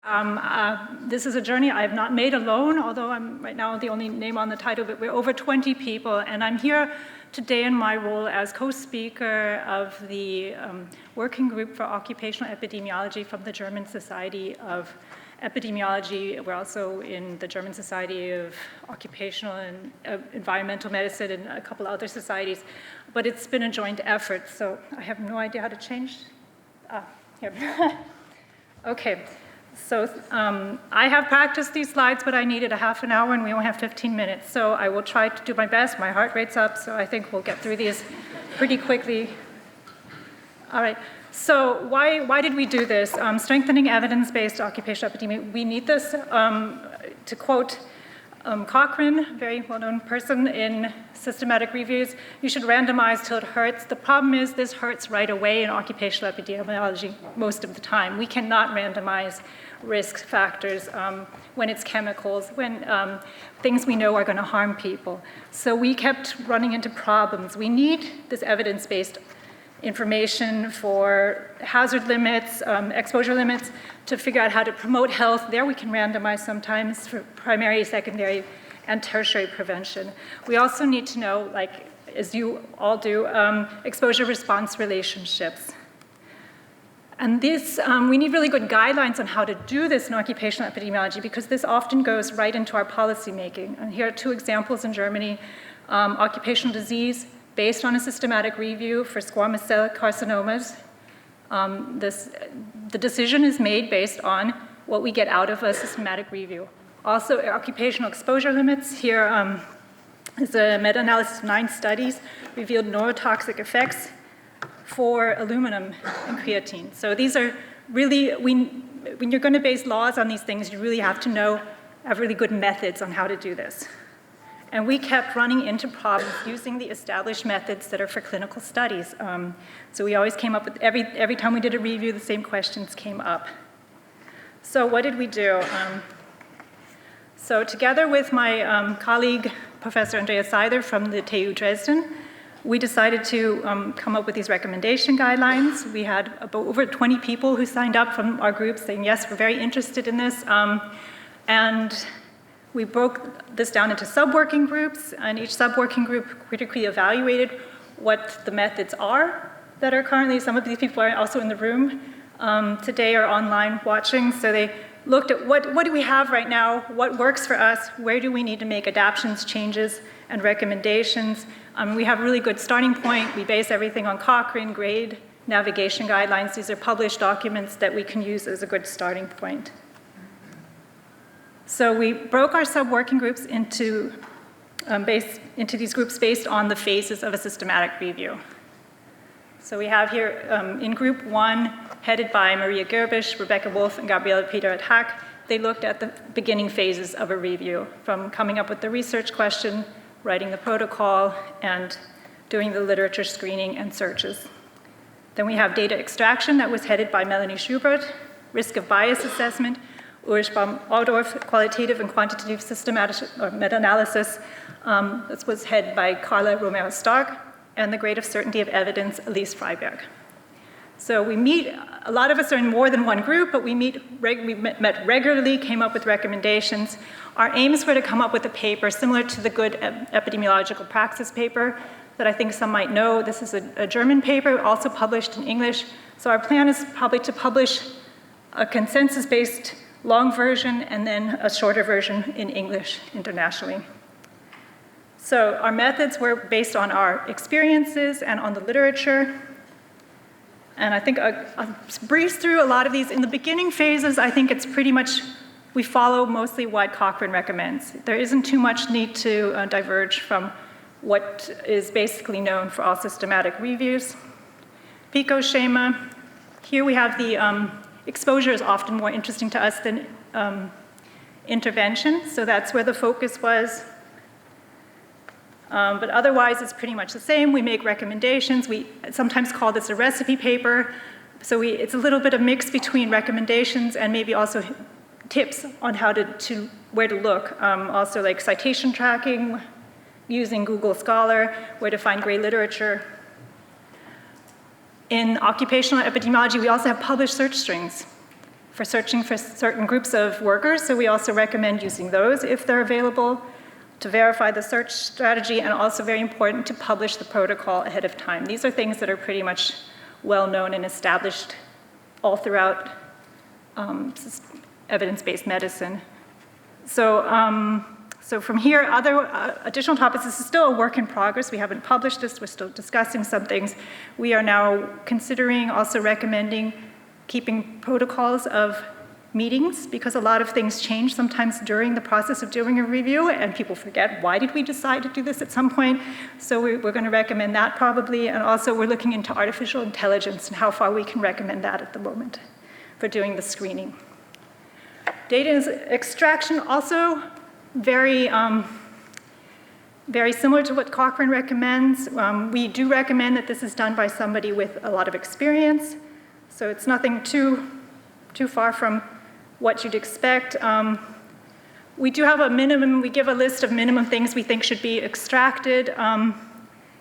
This is a journey I have not made alone, although I'm right now the only name on the title, but we're over 20 people, and I'm here today in my role as co-speaker of the working group for occupational epidemiology from the German Society of Epidemiology. We're also in the German Society of Occupational and Environmental Medicine and a couple other societies, but it's been a joint effort, so I have no idea how to change. Here. Okay. So I have practiced these slides, but I needed a half an hour and we only have 15 minutes. So I will try to do my best. My heart rate's up, so I think we'll get through these pretty quickly. All right, so why did we do this? Strengthening evidence-based occupational epidemiology. We need this, to quote Cochrane, a very well-known person in systematic reviews, you should randomize till it hurts. The problem is this hurts right away in occupational epidemiology most of the time. We cannot randomize risk factors when it's chemicals, when things we know are going to harm people. So we kept running into problems. We need this evidence-based information for hazard limits, exposure limits, to figure out how to promote health. There we can randomize sometimes for primary, secondary, and tertiary prevention. We also need to know, like, as you all do, exposure-response relationships. And this, we need really good guidelines on how to do this in occupational epidemiology because this often goes right into our policy making. And here are two examples in Germany. Occupational disease based on a systematic review for squamous cell carcinomas. The decision is made based on what we get out of a systematic review. Also, occupational exposure limits. Here is a meta-analysis of 9 studies revealed neurotoxic effects for aluminum and creatine. So these are really, when you're going to base laws on these things, you really have to have really good methods on how to do this. And we kept running into problems using the established methods that are for clinical studies. So we always came up with, every time we did a review, the same questions came up. So what did we do? So together with my colleague, Professor Andreas Seider from the TU Dresden, we decided to come up with these recommendation guidelines. We had about over 20 people who signed up from our group saying, yes, we're very interested in this. And we broke this down into sub-working groups, and each sub-working group critically evaluated what the methods are that are currently, some of these people are also in the room today or online watching, so they looked at what do we have right now, what works for us, where do we need to make adaptations, changes, and recommendations. We have a really good starting point. We base everything on Cochrane, GRADE, navigation guidelines. These are published documents that we can use as a good starting point. So we broke our sub-working groups into these groups based on the phases of a systematic review. So we have here in group 1, headed by Maria Gerbisch, Rebecca Wolf, and Gabriele Peter at Hack, they looked at the beginning phases of a review, from coming up with the research question, writing the protocol, and doing the literature screening and searches. Then we have data extraction that was headed by Melanie Schubert, risk of bias assessment, Ulrich Baum-Aldorf, qualitative and quantitative systematic or meta-analysis. This was headed by Carla Romero-Stark, and the grade of certainty of evidence, Elise Freiberg. So we meet, a lot of us are in more than one group, but we met regularly, came up with recommendations. Our aims were to come up with a paper similar to the good epidemiological praxis paper that I think some might know. This is a German paper, also published in English. So our plan is probably to publish a consensus-based long version and then a shorter version in English internationally. So our methods were based on our experiences and on the literature. And I think I'll breeze through a lot of these. In the beginning phases, I think it's pretty much, we follow mostly what Cochrane recommends. There isn't too much need to diverge from what is basically known for all systematic reviews. PICO schema, here we have the exposure is often more interesting to us than intervention, so that's where the focus was. But otherwise, it's pretty much the same. We make recommendations. We sometimes call this a recipe paper. So it's a little bit of mix between recommendations and maybe also tips on how where to look. Also like citation tracking, using Google Scholar, where to find great literature. In occupational epidemiology, we also have published search strings for searching for certain groups of workers, so we also recommend using those if they're available, to verify the search strategy, and also very important to publish the protocol ahead of time. These are things that are pretty much well known and established all throughout evidence-based medicine. So from here, other additional topics, this is still a work in progress. We haven't published this, we're still discussing some things. We are now considering, also recommending keeping protocols of meetings, because a lot of things change sometimes during the process of doing a review, and people forget, why did we decide to do this at some point? So we're going to recommend that probably, and also we're looking into artificial intelligence and how far we can recommend that at the moment for doing the screening. Data extraction also very similar to what Cochrane recommends. We do recommend that this is done by somebody with a lot of experience, so it's nothing too far from what you'd expect. We do have a minimum, we give a list of minimum things we think should be extracted.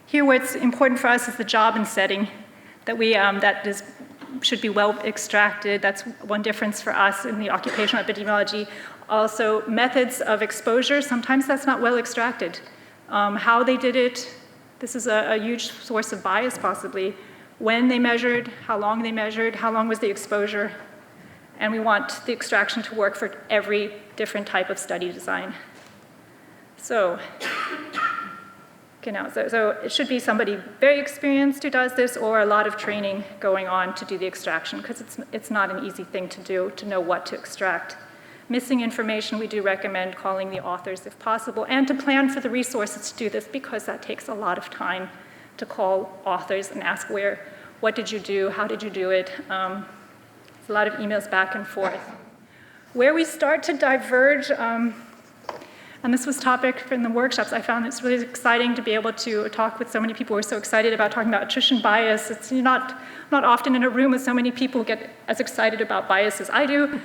Here what's important for us is the job and setting, that should be well extracted. That's one difference for us in the occupational epidemiology. Also, methods of exposure, sometimes that's not well extracted. How they did it, this is a huge source of bias possibly. When they measured, how long was the exposure, and we want the extraction to work for every different type of study design. So it should be somebody very experienced who does this, or a lot of training going on to do the extraction, because it's not an easy thing to do, to know what to extract. Missing information, we do recommend calling the authors if possible, and to plan for the resources to do this, because that takes a lot of time to call authors and ask what did you do, how did you do it? It's a lot of emails back and forth. Where we start to diverge, and this was topic in the workshops, I found it's really exciting to be able to talk with so many people who are so excited about talking about attrition bias. It's not often in a room with so many people who get as excited about bias as I do.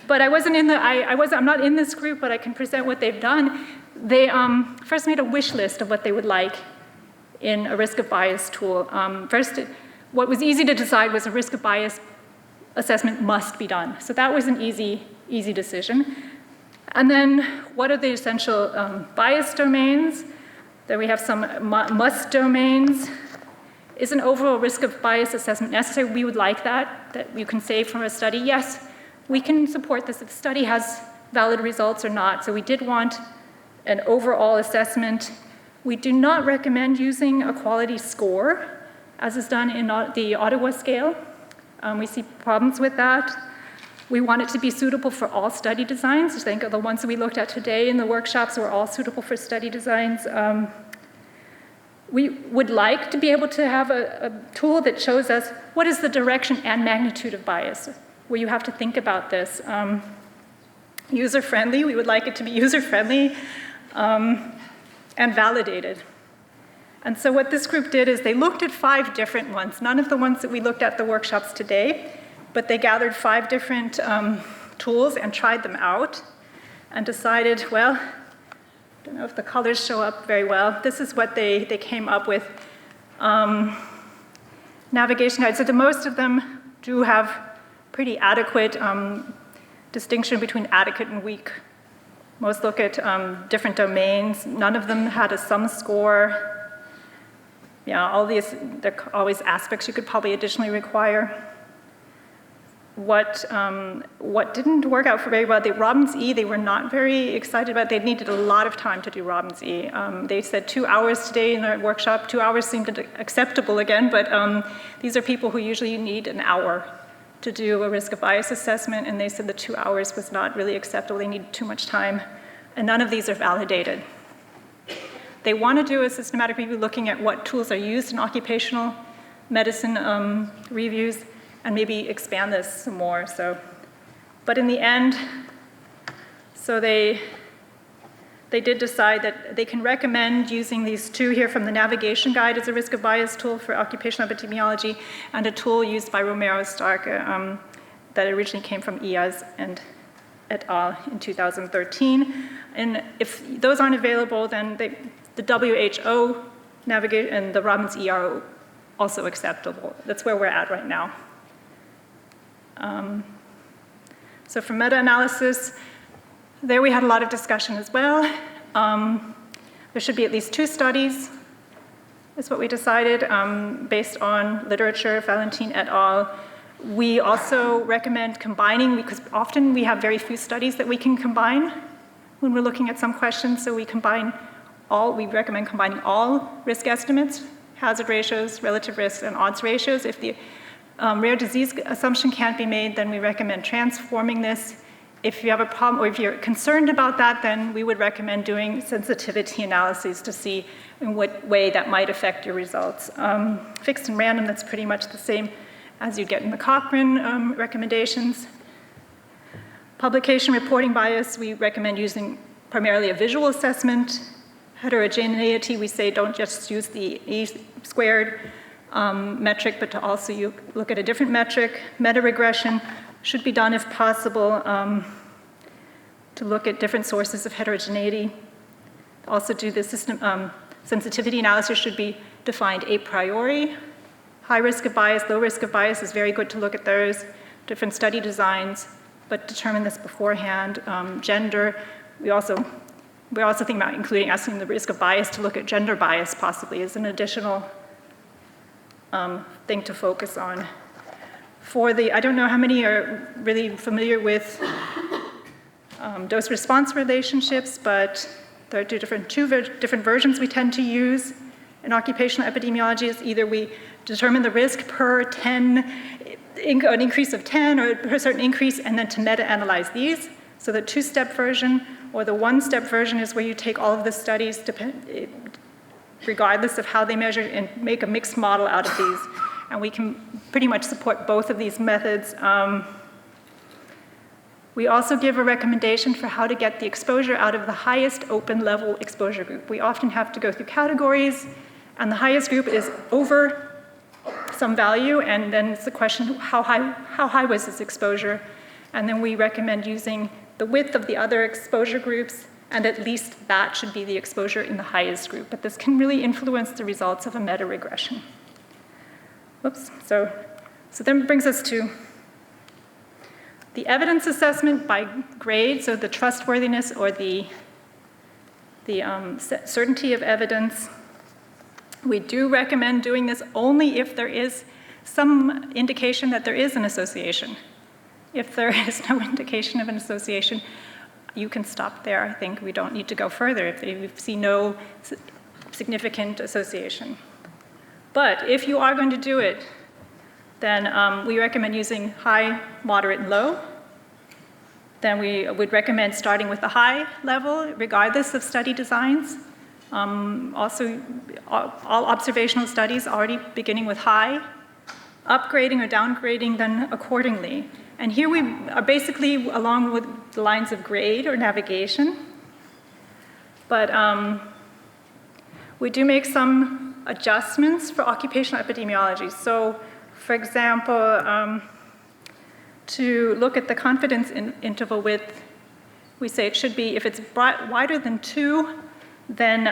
But I'm not in this group, but I can present what they've done. They first made a wish list of what they would like in a risk of bias tool. First, what was easy to decide was a risk of bias assessment must be done. So that was an easy decision. And then what are the essential bias domains? Then we have some must domains. Is an overall risk of bias assessment necessary? We would like that you can say from a study, yes, we can support this if the study has valid results or not. So we did want an overall assessment. We do not recommend using a quality score, as is done in the Ottawa scale. We see problems with that. We want it to be suitable for all study designs. I think the ones that we looked at today in the workshops were all suitable for study designs. We would like to be able to have a tool that shows us what is the direction and magnitude of bias, where you have to think about this. User-friendly, we would like it to be user-friendly and validated. And so what this group did is they looked at 5 different ones, none of the ones that we looked at the workshops today, but they gathered 5 different tools and tried them out and decided, well, I don't know if the colors show up very well. This is what they came up with. Navigation guides. So most of them do have pretty adequate distinction between adequate and weak. Most look at different domains. None of them had a sum score. Yeah, all these, there are always aspects you could probably additionally require. What didn't work out very well, the Robbins E, they were not very excited about. They needed a lot of time to do Robbins E. They said 2 hours today in their workshop. 2 hours seemed acceptable again, but these are people who usually need an hour to do a risk of bias assessment, and they said the 2 hours was not really acceptable. They needed too much time, and none of these are validated. They want to do a systematic review looking at what tools are used in occupational medicine reviews, and maybe expand this some more. But in the end, so they did decide that they can recommend using these 2 here from the navigation guide as a risk of bias tool for occupational epidemiology, and a tool used by Romero Stark that originally came from IAS and et al. In 2013. And if those aren't available, then the WHO navigation and the Robbins E are also acceptable. That's where we're at right now. So for meta-analysis, there we had a lot of discussion as well. There should be at least 2 studies, is what we decided, based on literature, Valentin et al. We also recommend combining, because often we have very few studies that we can combine when we're looking at some questions, so we recommend combining all risk estimates, hazard ratios, relative risks, and odds ratios. If the rare disease assumption can't be made, then we recommend transforming this. If you have a problem, or if you're concerned about that, then we would recommend doing sensitivity analyses to see in what way that might affect your results. Fixed and random, that's pretty much the same as you get in the Cochrane recommendations. Publication reporting bias, we recommend using primarily a visual assessment. Heterogeneity, we say don't just use the E² metric, but to also look at a different metric. Meta-regression should be done if possible to look at different sources of heterogeneity. Also do the system sensitivity analysis should be defined a priori. High risk of bias, low risk of bias is very good to look at those, different study designs, but determine this beforehand. Gender, we're also thinking about asking the risk of bias to look at gender bias possibly as an additional thing to focus on. I don't know how many are really familiar with dose-response relationships, but there are two different versions we tend to use in occupational epidemiology. Is either we determine the risk per 10, an increase of 10 or per certain increase, and then to meta-analyze these. So the 2-step version or the 1-step version is where you take all of the studies, regardless of how they measure, and make a mixed model out of these. And we can pretty much support both of these methods. We also give a recommendation for how to get the exposure out of the highest open level exposure group. We often have to go through categories, and the highest group is over some value, and then it's the question, how high was this exposure? And then we recommend using the width of the other exposure groups, and at least that should be the exposure in the highest group. But this can really influence the results of a meta-regression. Whoops, so then brings us to the evidence assessment by grade, so the trustworthiness or the certainty of evidence. We do recommend doing this only if there is some indication that there is an association. If there is no indication of an association, you can stop there. I think we don't need to go further if you see no significant association. But if you are going to do it, then we recommend using high, moderate, and low. Then we would recommend starting with the high level, regardless of study designs. Also, all observational studies already beginning with high, upgrading or downgrading then accordingly. And here we are basically along with the lines of grade or navigation. But we do make some adjustments for occupational epidemiology. So, for example, to look at the confidence interval width, we say it should be, if it's wider than 2, then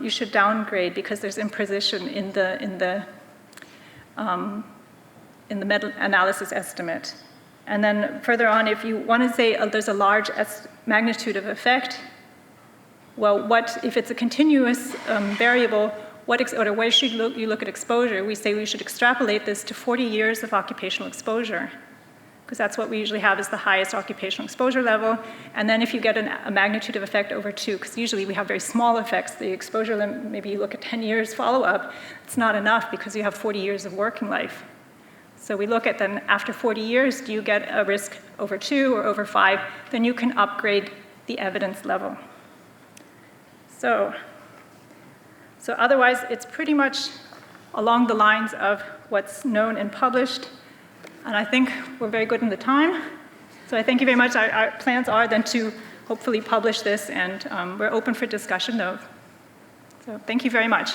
you should downgrade because there's imprecision in the meta-analysis estimate. And then further on, if you want to say there's a large magnitude of effect, well, if it's a continuous variable, or where should you look at exposure? We say we should extrapolate this to 40 years of occupational exposure, because that's what we usually have as the highest occupational exposure level. And then if you get a magnitude of effect over 2, because usually we have very small effects, the exposure limit, maybe you look at 10 years follow-up, it's not enough because you have 40 years of working life. So we look at then after 40 years, do you get a risk over 2 or over 5? Then you can upgrade the evidence level. So otherwise, it's pretty much along the lines of what's known and published. And I think we're very good in the time. So I thank you very much. Our plans are then to hopefully publish this, and we're open for discussion though. So thank you very much.